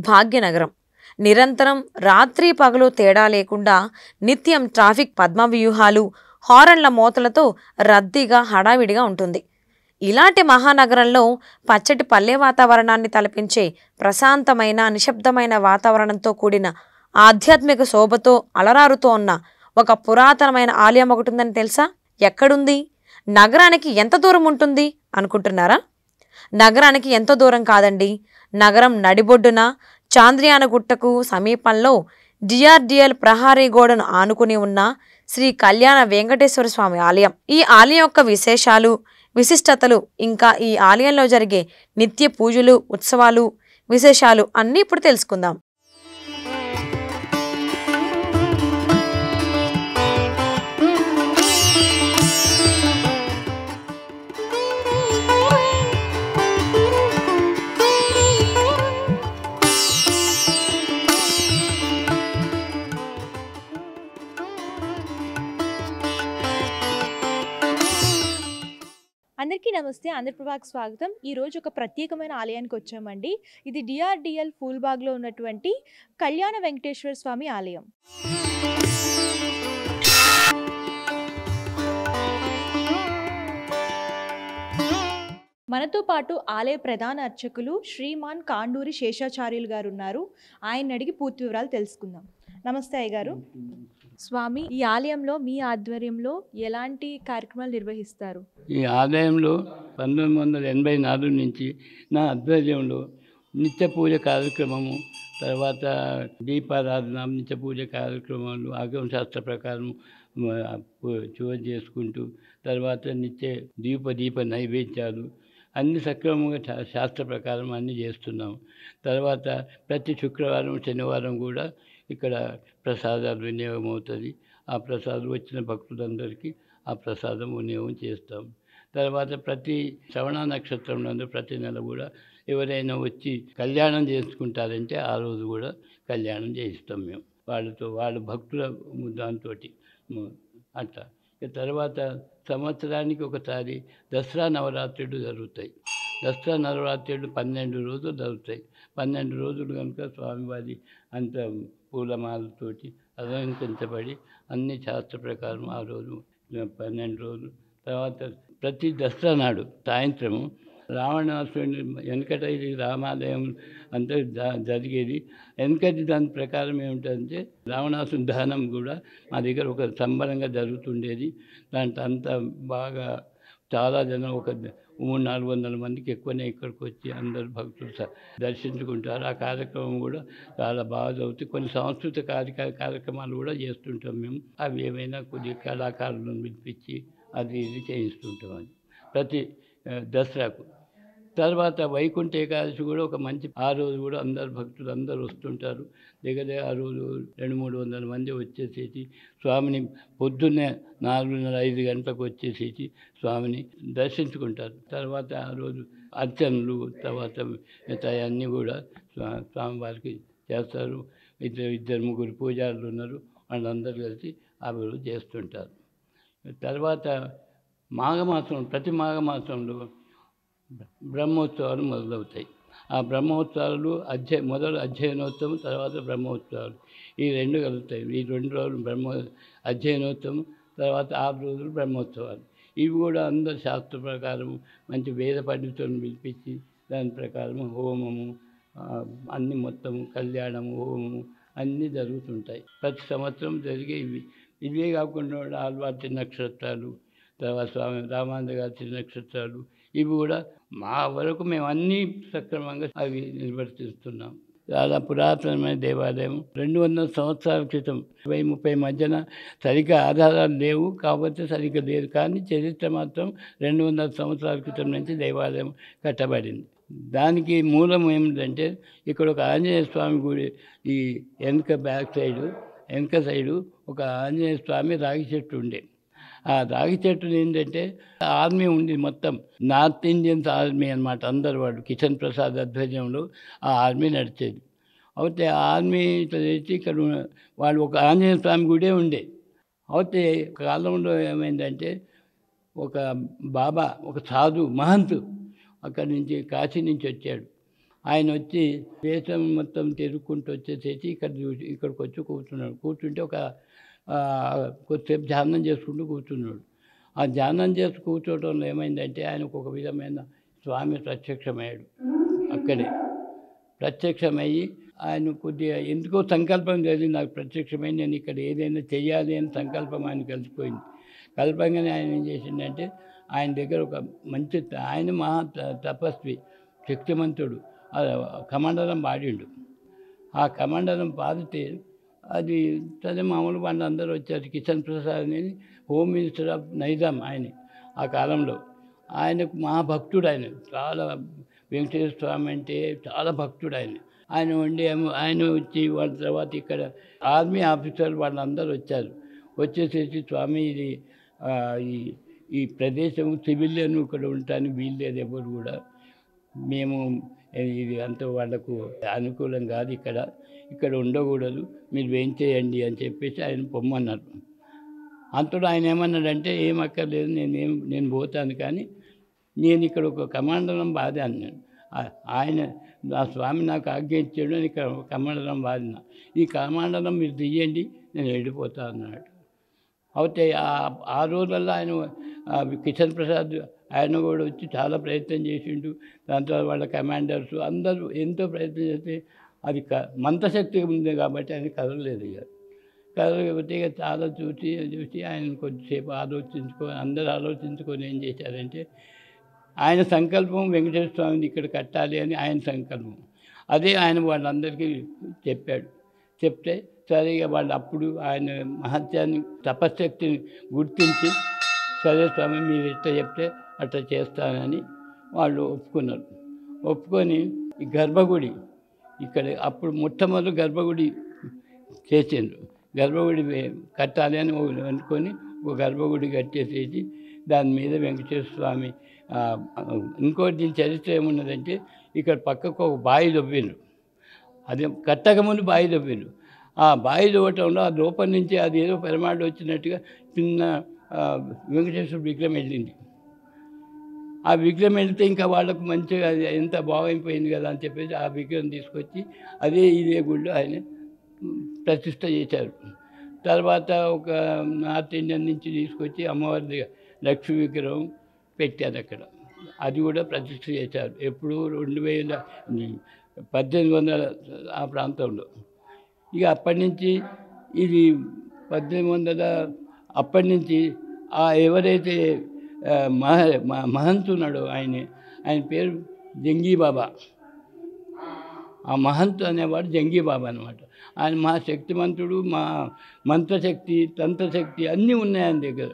భాగ్యనగరం. నిరంతరం రాత్రి పగలు తేడా లేకుండా నిత్యం ట్రాఫిక్ పద్మవ్యూహాలు, హారన్ల మోతలతో రద్దీగా హడావిడిగా ఉంటుంది. ఇలాంటి మహానగరంలో పచ్చటి పల్లె వాతావరణాన్ని తలపించే ప్రశాంతమైన నిశ్శబ్దమైన వాతావరణంతో కూడిన ఆధ్యాత్మిక శోభతో అలరారుతో ఉన్న ఒక పురాతనమైన ఆలయం ఒకటి ఉందని తెలుసా? ఎక్కడుంది? నగరానికి ఎంత దూరం ఉంటుంది అనుకుంటున్నారా? నగరానికి ఎంతో దూరం కాదండి. నగరం నడిబొడ్డున చాంద్రియానగుట్టకు సమీపంలో డిఆర్డిఎల్ ప్రహారీ గోడను ఆనుకుని ఉన్న శ్రీ కళ్యాణ వెంకటేశ్వర స్వామి ఆలయం. ఈ ఆలయం యొక్క విశేషాలు, విశిష్టతలు, ఇంకా ఈ ఆలయంలో జరిగే నిత్య పూజలు, ఉత్సవాలు, విశేషాలు అన్నీ ఇప్పుడు తెలుసుకుందాం. అందరికీ నమస్తే, ఆంధ్రప్రభకి స్వాగతం. ఈరోజు ఒక ప్రత్యేకమైన ఆలయానికి వచ్చామండి. ఇది డిఆర్డిఎల్ ఫూల్బాగ్లో ఉన్నటువంటి కళ్యాణ వెంకటేశ్వర స్వామి ఆలయం. మనతో పాటు ఆలయ ప్రధాన అర్చకులు శ్రీమాన్ కాండూరి శేషాచార్యులు గారు ఉన్నారు. ఆయన అడిగి పూర్తి వివరాలు తెలుసుకుందాం. నమస్తే అయ్యగారు. స్వామి, ఈ ఆలయంలో మీ ఆధ్వర్యంలో ఎలాంటి కార్యక్రమాలు నిర్వహిస్తారు? ఈ ఆలయంలో 1984 నుంచి నా ఆధ్వర్యంలో నిత్య పూజ కార్యక్రమము, తర్వాత దీపారాధన, నిత్య పూజ కార్యక్రమాలు ఆగమ శాస్త్ర ప్రకారం పూజ చేసుకుంటూ, తర్వాత నిత్య దీప నైవేద్యాలు అన్ని సక్రమంగా శాస్త్ర ప్రకారం అన్నీ చేస్తున్నాము. తర్వాత ప్రతి శుక్రవారం, శనివారం కూడా ఇక్కడ ప్రసాదాలు వినియోగం అవుతుంది. ఆ ప్రసాదం వచ్చిన భక్తులందరికీ ఆ ప్రసాదం వినియోగం చేస్తాం. తర్వాత ప్రతి శ్రవణ నక్షత్రంలో ప్రతి నెల కూడా ఎవరైనా వచ్చి కళ్యాణం చేసుకుంటారంటే ఆ రోజు కూడా కళ్యాణం చేయిస్తాం మేము వాళ్ళ భక్తుల దాంతో అట్లా. తర్వాత సంవత్సరానికి ఒకసారి దసరా నవరాత్రులు జరుగుతాయి. దసరా నవరాత్రులు 12 రోజులు జరుగుతాయి. 12 రోజులు కనుక స్వామివారి అంత పూలమాలతోటి అలంకరించబడి అన్ని శాస్త్ర ప్రకారం ఆ రోజు 12 రోజులు. తర్వాత ప్రతి దసరా నాడు సాయంత్రము రావణాసురుని వెనకట ఇది రామాలయం అంతా జరిగేది. వెనకటి దాని ప్రకారం ఏమిటంటే రావణాసుని దహనం కూడా మా దగ్గర ఒక సంబరంగా జరుగుతుండేది. దాంట్లో అంతా బాగా చాలా జనం, ఒక 300-400 మందికి ఎక్కువనే ఇక్కడికి వచ్చి అందరు భక్తులు దర్శించుకుంటారు. ఆ కార్యక్రమం కూడా చాలా బాగా జరుగుతుంది. కొన్ని సాంస్కృతిక కార్యక్రమాలు కూడా చేస్తుంటాం మేము. అవి ఏమైనా కొద్ది కళాకారులను పిలిపించి అది ఇది చేయిస్తుంటాం ప్రతి దసరాకు. తర్వాత వైకుంఠ ఏకాదశి కూడా ఒక మంచి, ఆ రోజు కూడా అందరు భక్తులు అందరూ వస్తుంటారు. దగ్గర ఆ రోజు 200-300 మంది వచ్చేసేసి స్వామిని పొద్దున్నే 4:30-5 గంటలకు వచ్చేసేసి స్వామిని దర్శించుకుంటారు. తర్వాత ఆ రోజు అర్చనలు, తర్వాత మిగతా అన్నీ కూడా స్వామివారికి చేస్తారు. 2-3 పూజారులు ఉన్నారు, వాళ్ళందరూ కలిసి ఆ రోజు చేస్తుంటారు. తర్వాత మాఘమాసం, ప్రతి మాఘమాసంలో బ్రహ్మోత్సవాలు మొదలవుతాయి. ఆ బ్రహ్మోత్సవాలు మొదలు అధ్యయనోత్సవం, తర్వాత బ్రహ్మోత్సవాలు, ఈ 2 కలుగుతాయి. ఈ 2 రోజులు అధ్యయనోత్సవం, తర్వాత 6 రోజులు బ్రహ్మోత్సవాలు. ఇవి కూడా అందరు శాస్త్ర ప్రకారం మంచి వేద పండితులను పిలిపించి దాని ప్రకారం హోమము అన్నీ మొత్తము కళ్యాణము, హోమము అన్నీ జరుగుతుంటాయి. ప్రతి సంవత్సరం జరిగే ఇవే కాకుండా ఆల్వార్తి నక్షత్రాలు, తర్వాత స్వామి రామానంద గారి నక్షత్రాలు, ఇవి కూడా మా వరకు మేము అన్నీ సక్రమంగా అవి నిర్వర్తిస్తున్నాం. చాలా పురాతనమైన దేవాలయం. 200 సంవత్సరాల క్రితం, 20-30 మధ్యన సరిగ్గా ఆధారాలు లేవు కాబట్టి సరిగ్గా లేదు, కానీ చరిత్ర మాత్రం 200 సంవత్సరాల క్రితం నుంచి దేవాలయం కట్టబడింది. దానికి మూలం ఏమిటంటే ఇక్కడ ఒక ఆంజనేయ స్వామి గుడి, ఈ వెనక సైడు ఒక ఆంజనేయ స్వామి రాగి చెట్టు ఉండే. ఆ రాగి చెట్టుని ఏంటంటే ఆర్మీ ఉంది, మొత్తం నార్త్ ఇండియన్స్ ఆర్మీ అనమాట. అందరు వాళ్ళు కిషన్ ప్రసాద్ ఆధ్వర్యంలో ఆ ఆర్మీ నడిచేది. అయితే ఆ ఆర్మీ తెచ్చి ఇక్కడ వాళ్ళు ఒక ఆంజనేయ స్వామి గుడే ఉండే. అయితే కాలంలో ఏమైందంటే ఒక బాబా, ఒక సాధు మహంతు అక్కడి నుంచి కాశీ నుంచి వచ్చాడు. ఆయన వచ్చి దేశం మొత్తం తిరుగుకుంటూ వచ్చేసేసి ఇక్కడికి వచ్చి కూర్చున్నాడు. కూర్చుంటే కొద్దిసేపు ధ్యానం చేసుకుంటూ కూర్చున్నాడు. ఆ ధ్యానం చేసి కూర్చోవడంలో ఏమైందంటే ఆయనకు ఒక విధమైన స్వామి ప్రత్యక్షమయ్యాడు. అక్కడే ప్రత్యక్షమయ్యి ఆయన కొద్దిగా ఎందుకో సంకల్పం కలిగి నాకు ప్రత్యక్షమై నేను ఇక్కడ ఏదైనా చెయ్యాలి అని సంకల్పం ఆయన కలిసిపోయింది. కల్పంగానే ఆయన ఏం చేసిందంటే ఆయన దగ్గర ఒక మంచి ఆయన మహా తపస్వి, శక్తిమంతుడు, కమండలం పాడిండు. ఆ కమండలం పాడితే అది సరే మామూలు వాళ్ళందరూ వచ్చారు. కిషన్ ప్రసాద్ అని హోమ్ మినిస్టర్ ఆఫ్ నైజాం ఆయన ఆ కాలంలో. ఆయనకు మహాభక్తుడు ఆయన, చాలా వెంకటేశ్వర స్వామి అంటే చాలా భక్తుడు ఆయన. ఆయన వచ్చి వాళ్ళ తర్వాత ఇక్కడ ఆర్మీ ఆఫీసర్లు వాళ్ళందరూ వచ్చారు. వచ్చేసేసి స్వామి ఇది ఈ ప్రదేశం సివిలియన్ ఇక్కడ ఉండటానికి వీలు లేదు, ఎవరు కూడా మేము ఇది అంత వాళ్ళకు అనుకూలం కాదు, ఇక్కడ ఉండకూడదు, మీరు ఏం చేయండి అని చెప్పేసి ఆయన పొమ్మన్నారు. అంతలో ఆయన ఏమన్నాడంటే ఏం అక్కర్లేదు, నేను పోతాను, కానీ నేను ఇక్కడ ఒక కమాండలం బాధాను. నేను ఆయన నా స్వామి నాకు ఆజ్ఞ ఇచ్చాడు, నేను ఇక్కడ కమాండలం బాధిన, ఈ కమాండలం మీరు తీయండి, నేను వెళ్ళిపోతా అన్నాడు. అయితే ఆ రోజుల్లో ఆయన కిషన్ ప్రసాద్ ఆయన కూడా వచ్చి చాలా ప్రయత్నం చేసిండు. దాంతో వాళ్ళ కమాండర్స్ అందరూ ఎంతో ప్రయత్నం చేస్తే అది మంత్రశక్తి ఉంది కాబట్టి ఆయన కదలలేదు. కదలకపోతే ఇక చాలా చూసి ఆయన కొద్దిసేపు అందరూ ఆలోచించుకొని ఏం చేశారంటే ఆయన సంకల్పం వెంకటేశ్వర స్వామిని ఇక్కడ కట్టాలి అని ఆయన సంకల్పం. అదే ఆయన వాళ్ళందరికీ చెప్పాడు. చెప్తే సరే ఇక వాళ్ళు అప్పుడు ఆయన మహత్యాన్ని తపశ్శక్తిని గుర్తించి సరే స్వామి మీరు ఎట్లా చెప్తే అట్లా చేస్తానని వాళ్ళు ఒప్పుకున్నారు. ఒప్పుకొని ఈ గర్భగుడి ఇక్కడ అప్పుడు మొట్టమొదటి గర్భగుడి చేసిండ్రు. గర్భగుడి కట్టాలి అని అనుకొని ఒక గర్భగుడి కట్టేసేసి దాని మీద వెంకటేశ్వర స్వామి ఇంకోటి దీని చరిత్ర ఏమున్నదంటే ఇక్కడ పక్కకు ఒక బావి దొబ్బిండ్రు. అది కట్టకముందు బావి దొబ్బిండ్రు. ఆ బావి దొవ్వటంలో ఆ లోపల నుంచి అది ఏదో పరిమాణం వచ్చినట్టుగా చిన్న వెంకటేశ్వర విగ్రహం వెళ్ళింది. ఆ విగ్రహం వెళితే ఇంకా వాళ్ళకు మంచిగా అది ఎంత బాగైపోయింది కదా అని చెప్పేసి ఆ విగ్రహం తీసుకొచ్చి ఇదే గుళ్ళో ఆయన ప్రతిష్ట చేశారు. తర్వాత ఒక నార్త్ ఇండియన్ నుంచి తీసుకొచ్చి అమ్మవారి లక్ష్మీ విగ్రహం పెట్టారు అక్కడ. అది కూడా ప్రతిష్ట చేశారు. ఎప్పుడు 1800 ఆ ప్రాంతంలో. ఇక అప్పటి నుంచి ఇది 1800 అప్పటి నుంచి ఎవరైతే మహంత్ ఉన్నాడో ఆయన పేరు జంగీబాబా. ఆ మహంత్ అనేవాడు జంగీబాబా అనమాట. ఆయన మహాశక్తిమంతుడు, మంత్రశక్తి, తంత్రశక్తి అన్నీ ఉన్నాయి ఆయన దగ్గర.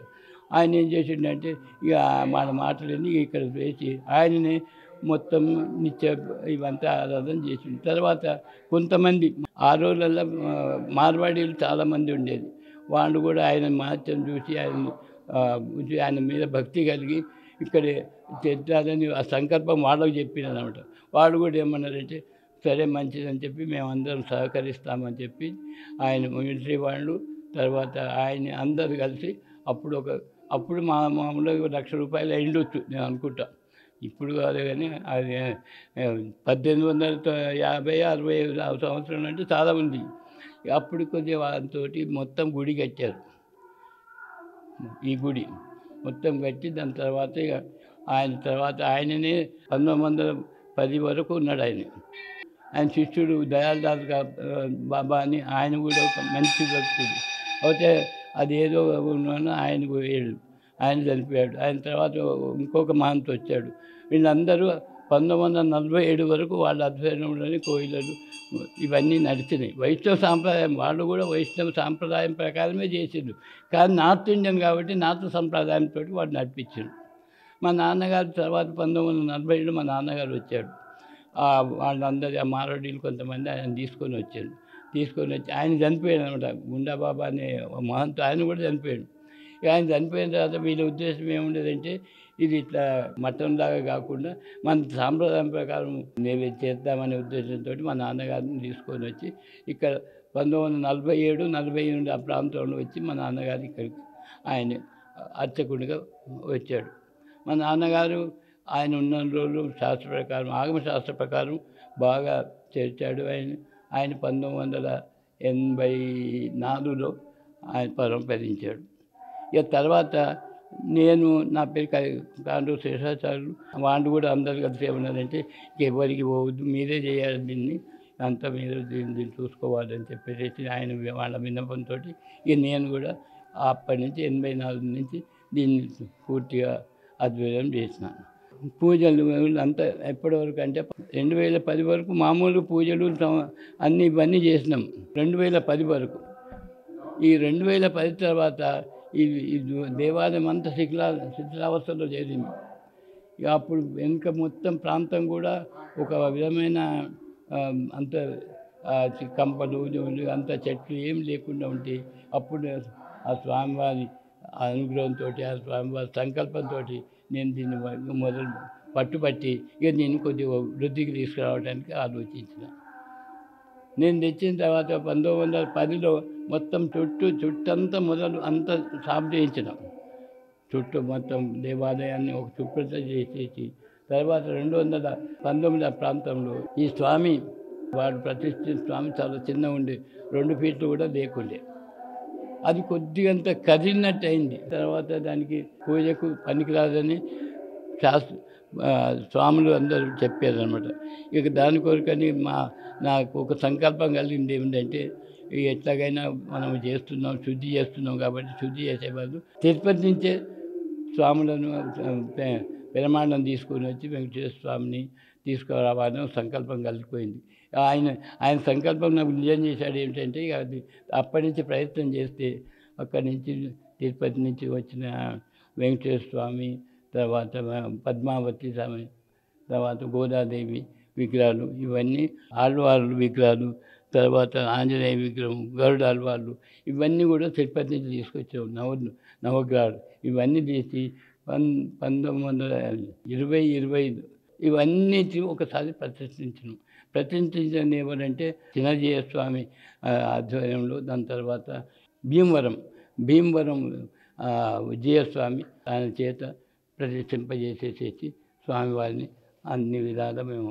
ఆయన ఏం చేసిండంటే ఇక మన మాటలన్నీ ఇక్కడ వేసి ఆయననే మొత్తం నిత్య ఇవంతా ఆరాధన చేసిండు. తర్వాత కొంతమంది ఆ రోజులలో మార్వాడీలు చాలామంది ఉండేది. వాళ్ళు కూడా ఆయన మహత్యం చూసి ఆయన మీద భక్తి కలిగి ఇక్కడ చేద్దాలని ఆ సంకల్పం వాళ్ళకు చెప్పినమాట. వాళ్ళు కూడా ఏమన్నారంటే సరే మంచిదని చెప్పి మేమందరం సహకరిస్తామని చెప్పి ఆయన మిలిటరీ వాళ్ళు తర్వాత ఆయన అందరు కలిసి అప్పుడు మామూలుగా ₹1,00,000 అయిండొచ్చు నేను అనుకుంటా. ఇప్పుడు కాదు కానీ అది 1850-60 సంవత్సరాలు అంటే చాలా ఉంది. అప్పుడు కొద్దిగా వాళ్ళతో మొత్తం గుడి కట్టారు. ఈ గుడి మొత్తం కట్టి దాని తర్వాత ఇక ఆయననే 1910 వరకు ఉన్నాడు ఆయన. ఆయన శిష్యుడు దయాల్దాస్ బాబా అని ఆయన కూడా ఒక మంచి భక్తుడు. అయితే అది ఏదో ఉన్నాను ఆయన పోయాడు, ఆయన చనిపోయాడు. ఆయన తర్వాత ఇంకొక మహంత్ వచ్చాడు. వీళ్ళందరూ 1947 వరకు వాళ్ళ ఆధ్వర్యంలోని కోయిలలు ఇవన్నీ నడిచినాయి. వైష్ణవ సాంప్రదాయం వాళ్ళు కూడా వైష్ణవ సాంప్రదాయం ప్రకారమే చేసిండు. కానీ నార్త్ ఇండియన్ కాబట్టి నార్త్ సంప్రదాయంతో వాళ్ళు నడిపించారు. మా నాన్నగారు తర్వాత 1947 మా నాన్నగారు వచ్చాడు. వాళ్ళందరూ ఆ మారోడీలు కొంతమంది ఆయన తీసుకొని వచ్చి ఆయన చనిపోయాడు అనమాట. గుండాబాబా అనే మహంత్ ఆయన కూడా చనిపోయాడు. ఆయన చనిపోయిన తర్వాత వీళ్ళ ఉద్దేశం ఏముండేదంటే ఇది ఇట్లా మతంలాగా కాకుండా మన సాంప్రదాయం ప్రకారం మేము చేద్దామనే ఉద్దేశంతో మా నాన్నగారిని తీసుకొని వచ్చి ఇక్కడ 1947-48 ఆ ప్రాంతంలో వచ్చి మా నాన్నగారు ఇక్కడికి ఆయన అర్చకుడిగా వచ్చాడు. మా నాన్నగారు ఆయన ఉన్న రోజులు శాస్త్ర ప్రకారం ఆగమ శాస్త్ర ప్రకారం బాగా చేర్చాడు. ఆయన 1984లో ఆయన పరంపరించాడు. ఇక తర్వాత నేను నా పేరు కాండూరు శేషాచార్యులు, వాళ్ళు కూడా అందరు కలిసి ఏమన్నారంటే ఎవరికి పోవద్దు, మీరే చేయాలి దీన్ని, అంతా మీరు దీన్ని చూసుకోవాలని చెప్పేసి ఆయన వాళ్ళ విన్నపంతో ఇక నేను కూడా అప్పటి నుంచి 84 నుంచి దీన్ని పూర్తిగా ఆధ్వర్యం చేసినాను. పూజలు అంతా ఎప్పటి వరకు అంటే 2010 వరకు మామూలు పూజలు అన్నీ ఇవన్నీ చేసినాం. 2010 వరకు. ఈ 2010 తర్వాత ఈ దేవాలయం అంతా శిథిలావస్థలో చేరింది. ఇక అప్పుడు వెనుక మొత్తం ప్రాంతం కూడా ఒక విధమైన అంత కంపలు అంత చెట్లు ఏం లేకుండా ఉంటే అప్పుడు ఆ స్వామివారి అనుగ్రహంతో ఆ స్వామివారి సంకల్పంతో నేను దీన్ని పట్టుబట్టి ఇక నేను కొద్దిగా వృద్ధికి తీసుకురావడానికి ఆలోచించిన. నేను తెచ్చిన తర్వాత 1910లో మొత్తం చుట్టంతా అంతా సాఫ్ చేయించినాం. చుట్టూ మొత్తం దేవాలయాన్ని ఒక శుభ్రత చేసేసి తర్వాత 219 ప్రాంతంలో ఈ స్వామి వాడు ప్రతిష్ఠిత స్వామి చాలా చిన్న ఉండి 2 ఫీట్లు కూడా లేకుండే. అది కొద్దిగంత కదిలినట్టు అయింది. తర్వాత దానికి పూజకు పనికిరాదని స్వాములు అందరూ చెప్పారనమాట. ఇక దాని కొరకని నాకు ఒక సంకల్పం కలిగింది ఏమిటంటే ఎట్లాగైనా మనం శుద్ధి చేస్తున్నాం కాబట్టి శుద్ధి చేసేవాళ్ళు తిరుపతి నుంచే స్వాములను ప్రమాణం తీసుకొని వచ్చి వెంకటేశ్వర స్వామిని తీసుకురావాలని సంకల్పం కలిగిపోయింది. ఆయన సంకల్పం నాకు నిజం చేశాడు. ఏమిటంటే అది అప్పటి నుంచి ప్రయత్నం చేస్తే అక్కడి నుంచి తిరుపతి నుంచి వచ్చిన వెంకటేశ్వర స్వామి, తర్వాత పద్మావతి స్వామి, తర్వాత గోదాదేవి విగ్రహాలు, ఇవన్నీ ఆళ్వార్లు విగ్రహాలు, తర్వాత ఆంజనేయ విగ్రహం, గరుడ ఆళ్వార్లు, ఇవన్నీ కూడా తిరుపతి నుంచి తీసుకొచ్చాము. నవగ్రహాలు ఇవన్నీ తీసి 1925 ఇవన్నీ ఒకసారి ప్రతిష్ఠించిన ఎవరంటే చిన్నజీయ స్వామి ఆధ్వర్యంలో. దాని తర్వాత భీమవరం విజయస్వామి ఆయన చేత ప్రతిష్ఠింపజేసేసి స్వామివారిని అన్ని విధాలు మేము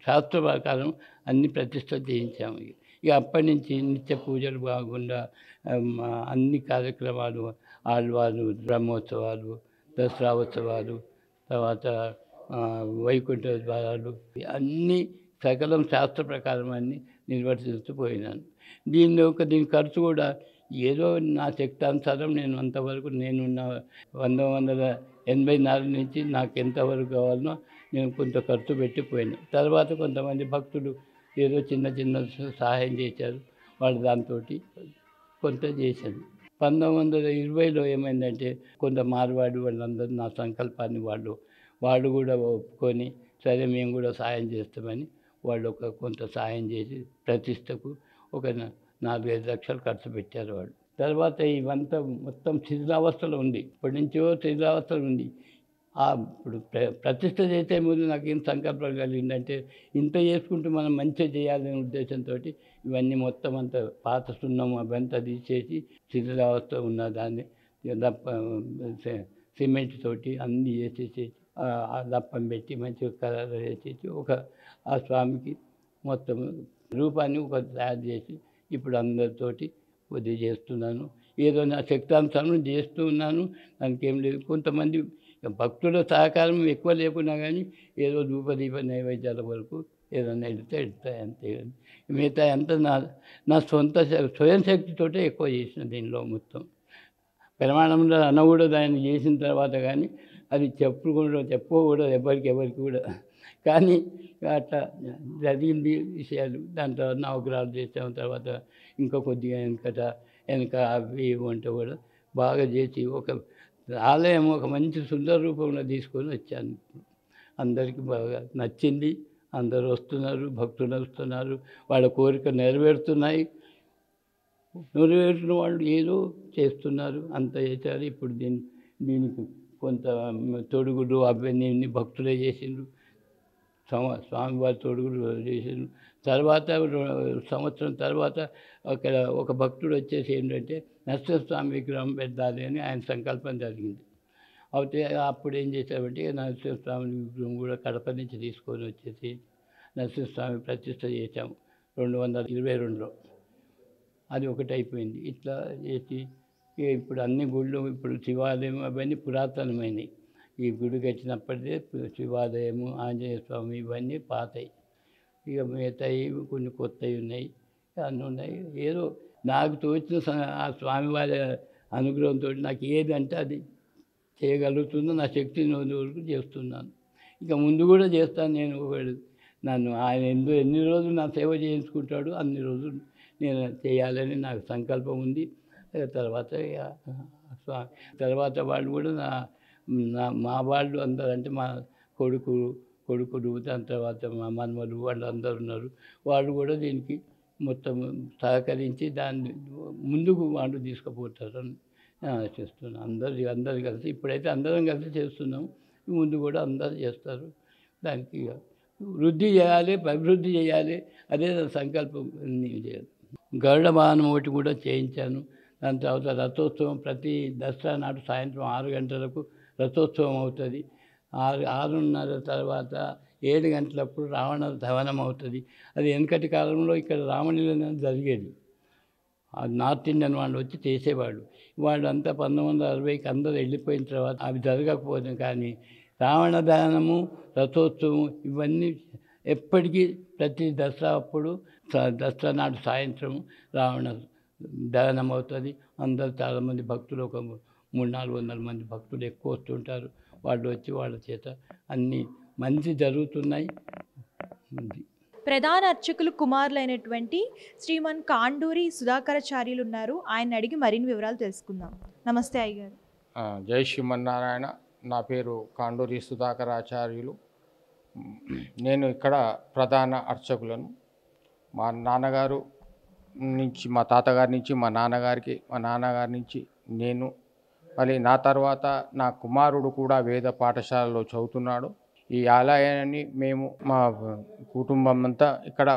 శాస్త్ర ప్రకారం అన్ని ప్రతిష్ట చేయించాము. ఇక అప్పటి నుంచి నిత్య పూజలు కాకుండా అన్ని కార్యక్రమాలు, ఆళ్వారు బ్రహ్మోత్సవాలు, దసరా ఉత్సవాలు, తర్వాత వైకుంఠ ద్వారాలు, అన్నీ సకలం శాస్త్ర ప్రకారం అన్నీ నిర్వర్తిస్తూ పోయినాను. దీని ఖర్చు కూడా ఏదో నా శక్తానుసారం నేను అంతవరకు నేను 1984 నుంచి నాకు ఎంతవరకు కావాలనో నేను కొంత ఖర్చు పెట్టిపోయాను. తర్వాత కొంతమంది భక్తులు ఏదో చిన్న సహాయం చేశారు. వాళ్ళు దాంతో కొంత చేశాను. 1920లో ఏమైందంటే కొంత మార్వాడి వాళ్ళందరూ నా సంకల్పాన్ని వాళ్ళు కూడా ఒప్పుకొని సరే మేము కూడా సహాయం చేస్తామని వాళ్ళు కొంత సహాయం చేసి ప్రతిష్టకు ఒక 4-5 లక్షలు ఖర్చు పెట్టారు వాళ్ళు. తర్వాత ఇవంతా మొత్తం శిథిలావస్థలో ఉంది. ఇప్పటి నుంచో శిథిలావస్థలో ఉంది. ఇప్పుడు ప్రతిష్ట చేసే ముందు నాకు ఏం సంకల్పం కలిగిందంటే ఇంత చేసుకుంటూ మనం మంచిగా చేయాలనే ఉద్దేశంతో ఇవన్నీ మొత్తం అంతా పాత సున్నం అవంతా తీసేసి శిథిలావస్థ ఉన్న దాన్ని సిమెంట్ తోటి అన్నీ చేసేసి దప్పం పెట్టి మంచిగా కలర్ వేసేసి ఆ స్వామికి మొత్తం రూపాన్ని తయారు చేసి ఇప్పుడు అందరితోటి కొద్దిగా చేస్తున్నాను. ఏదో నా శక్తానుసారం చేస్తూ ఉన్నాను. దానికి ఏం లేదు. కొంతమంది భక్తుల సహకారం ఎక్కువ లేకున్నా కానీ ఏదో ధూపదీప నైవేద్యాల వరకు ఏదైనా వెళ్తాయి అంతే. మిగతా అంతా నా స్వయం శక్తితోటే ఎక్కువ చేసిన దీనిలో మొత్తం. ప్రమాణంలో అనకూడదు ఆయన చేసిన తర్వాత, కానీ అది చెప్పకూడదు ఎవరికి కూడా. కానీ అట్లా జరిగింది విషయాలు. దాని తర్వాత నవగ్రహాలు చేసాం. తర్వాత ఇంకా కొద్దిగా వెనక అవి వంట కూడా బాగా చేసి ఒక ఆలయం ఒక మంచి సుందర రూపంలో తీసుకొని వచ్చాను. అందరికీ బాగా నచ్చింది. అందరూ వస్తున్నారు, భక్తులు వస్తున్నారు, వాళ్ళ కోరిక నెరవేరుతున్నాయి. నెరవేరుతున్న వాళ్ళు ఏదో చేస్తున్నారు, అంత చేశారు. ఇప్పుడు దీనికి కొంత తొడుగులు అవన్నీ భక్తులే చేసిండ్రు. స్వామివారి తొడుగులు చేసిండ్రు. తర్వాత సంవత్సరం తర్వాత ఒక భక్తుడు వచ్చేసి ఏంటంటే నరసింహస్వామి విగ్రహం పెట్టాలి అని ఆయన సంకల్పం జరిగింది. అయితే అప్పుడు ఏం చేశామంటే నరసింహస్వామి విగ్రహం కూడా కడప నుంచి తీసుకొని వచ్చేసి నరసింహస్వామి ప్రతిష్ట చేశాము 222లో. అది ఒకటి అయిపోయింది. ఇట్లా చేసి ఇప్పుడు అన్ని గుళ్ళు, ఇప్పుడు శివాలయం అవన్నీ పురాతనమైనవి. ఈ గుడికి వచ్చినప్పటిదే శివాలయము, ఆంజనేయ స్వామి ఇవన్నీ పాతవి. ఇక మిగతాయి కొన్ని కొత్తవి ఉన్నాయి, అన్నీ ఉన్నాయి. ఏదో నాకు తోచిన ఆ స్వామివారి అనుగ్రహంతో నాకు ఏదంటే అది చేయగలుగుతుందో నా శక్తి వరకు చేస్తున్నాను. ఇక ముందు కూడా చేస్తాను. నేను నన్ను ఆయన ఎన్ని రోజులు నా సేవ చేయించుకుంటాడు అన్ని రోజులు నేను చేయాలని నాకు సంకల్పం ఉంది. తర్వాత తర్వాత వాళ్ళు కూడా మా వాళ్ళు అందరూ, అంటే మా కొడుకులు దాని తర్వాత మా మనవలు వాళ్ళందరూ ఉన్నారు. వాళ్ళు కూడా దీనికి మొత్తం సహకరించి దాన్ని ముందుకు వాళ్ళు తీసుకుపోతారని చేస్తున్నాం. అందరు కలిసి ఇప్పుడైతే అందరం కలిసి చేస్తున్నాం. ముందు కూడా అందరూ చేస్తారు. దానికి వృద్ధి చేయాలి, అభివృద్ధి చేయాలి, అదే నా సంకల్పం. చేయాలి. గరుడ వాహనం ఒకటి కూడా చేయించాను. దాని తర్వాత రథోత్సవం ప్రతి దసరా నాడు సాయంత్రం 6 గంటలకు రథోత్సవం అవుతుంది. 6:30 తర్వాత 7 గంటలప్పుడు రావణ దహనం అవుతుంది. అది వెనకటి కాలంలో ఇక్కడ రామలీల జరిగేది. నార్త్ ఇండియన్ వాళ్ళు వచ్చి చేసేవాళ్ళు. వాళ్ళంతా 1960కి అందరూ వెళ్ళిపోయిన తర్వాత అవి జరగకపోతే, కానీ రావణ దహనము, రథోత్సవం ఇవన్నీ ఎప్పటికీ ప్రతి దసరా అప్పుడు దసరా నాడు సాయంత్రం రావణ దహనం అవుతుంది. అందరూ చాలామంది భక్తులు, ఒక 300-400 మంది భక్తులు ఎక్కువ వస్తుంటారు. వాళ్ళు వచ్చి వాళ్ళ చేత అన్నీ మంచి జరుగుతున్నాయి. ప్రధాన అర్చకులు కుమారులైనటువంటి శ్రీమాన్ కాండూరి సుధాకరాచార్యులు ఉన్నారు. ఆయన అడిగి మరిన్ని వివరాలు తెలుసుకుందాం. నమస్తే అయ్యగారు. జై శ్రీమన్నారాయణ. నా పేరు కాండూరి సుధాకరాచార్యులు. నేను ఇక్కడ ప్రధాన అర్చకులను. మా నాన్నగారు నుంచి, మా తాతగారి నుంచి మా నాన్నగారికి, మా నాన్నగారి నుంచి నేను, మళ్ళీ నా తర్వాత నా కుమారుడు కూడా వేద పాఠశాలలో చదువుతున్నాడు. ఈ ఆలయాన్ని మేము మా కుటుంబం అంతా ఇక్కడ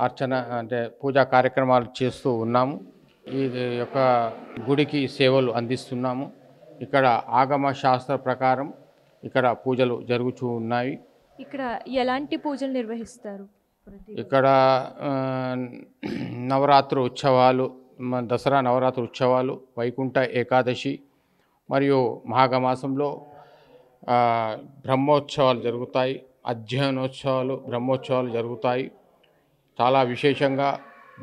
అర్చన అంటే పూజా కార్యక్రమాలు చేస్తూ ఉన్నాము. ఈ యొక్క గుడికి సేవలు అందిస్తున్నాము. ఇక్కడ ఆగమ శాస్త్ర ప్రకారం ఇక్కడ పూజలు జరుగుతూ ఉన్నాయి. ఇక్కడ ఎలాంటి పూజలు నిర్వహిస్తారు? ఇక్కడ నవరాత్రి ఉత్సవాలు, దసరా నవరాత్రి ఉత్సవాలు, వైకుంఠ ఏకాదశి మరియు మాఘమాసంలో బ్రహ్మోత్సవాలు జరుగుతాయి. అధ్యయనోత్సవాలు, బ్రహ్మోత్సవాలు జరుగుతాయి. చాలా విశేషంగా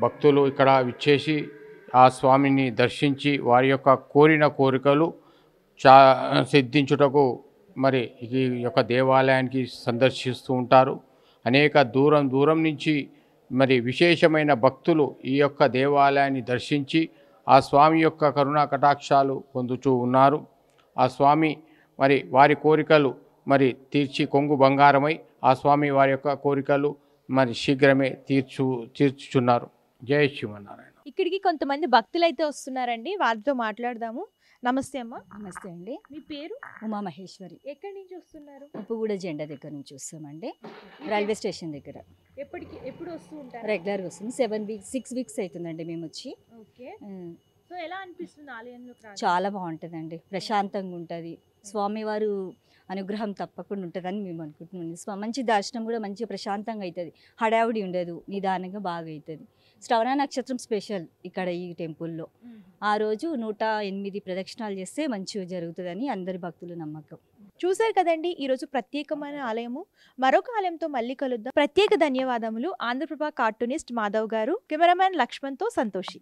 భక్తులు ఇక్కడ విచ్చేసి ఆ స్వామిని దర్శించి వారి యొక్క కోరిన కోరికలు సిద్ధించుటకు మరి ఈ యొక్క దేవాలయానికి సందర్శిస్తూ ఉంటారు. అనేక దూరం నుంచి మరి విశేషమైన భక్తులు ఈ యొక్క దేవాలయాన్ని దర్శించి ఆ స్వామి యొక్క కరుణా కటాక్షాలు పొందుతూ ఉన్నారు. ఆ స్వామి మరి వారి కోరికలు మరి తీర్చి కొంగు బంగారమై ఆ స్వామి వారి యొక్క కోరికలు మరి శీఘ్రమే తీర్చుచున్నారు. జయ శ్రీమన్నారాయణ. ఇక్కడికి కొంతమంది భక్తులు అయితే వస్తున్నారండి, వారితో మాట్లాడదాము. నమస్తే అమ్మ. నమస్తే అండి. మీ పేరు? ఉమామహేశ్వరి. ఎక్కడి నుంచి వస్తున్నారు? ఉప్పుగూడ జెండా దగ్గర నుంచి వస్తామండి. రైల్వే స్టేషన్ దగ్గర. ఎప్పుడు వస్తూ ఉంటారు? రెగ్యులర్గా వస్తుంది. 6 వీక్స్ అవుతుందండి మేము వచ్చి. ఓకే. సో ఎలా అనిపిస్తుంది ఆలయంలో? చాలా బాగుంటుందండి, ప్రశాంతంగా ఉంటుంది. స్వామివారు అనుగ్రహం తప్పకుండా ఉంటుందని మేము అనుకుంటున్నాం. మంచి దర్శనం కూడా మంచి ప్రశాంతంగా అవుతుంది. హడావుడి ఉండదు, నిదానంగా బాగా అవుతుంది. శ్రవణ నక్షత్రం స్పెషల్ ఇక్కడ ఈ టెంపుల్లో. ఆ రోజు 108 ప్రదక్షిణాలు చేస్తే మంచిగా జరుగుతుందని అందరి భక్తుల నమ్మకం. చూశారు కదండి ఈరోజు ప్రత్యేకమైన ఆలయము. మరొక ఆలయంతో మళ్ళీ కలుద్దాం. ప్రత్యేక ధన్యవాదములు ఆంధ్రప్రభ కార్టూనిస్ట్ మాధవ్ గారు, కెమెరామ్యాన్ లక్ష్మణ్తో సంతోషి.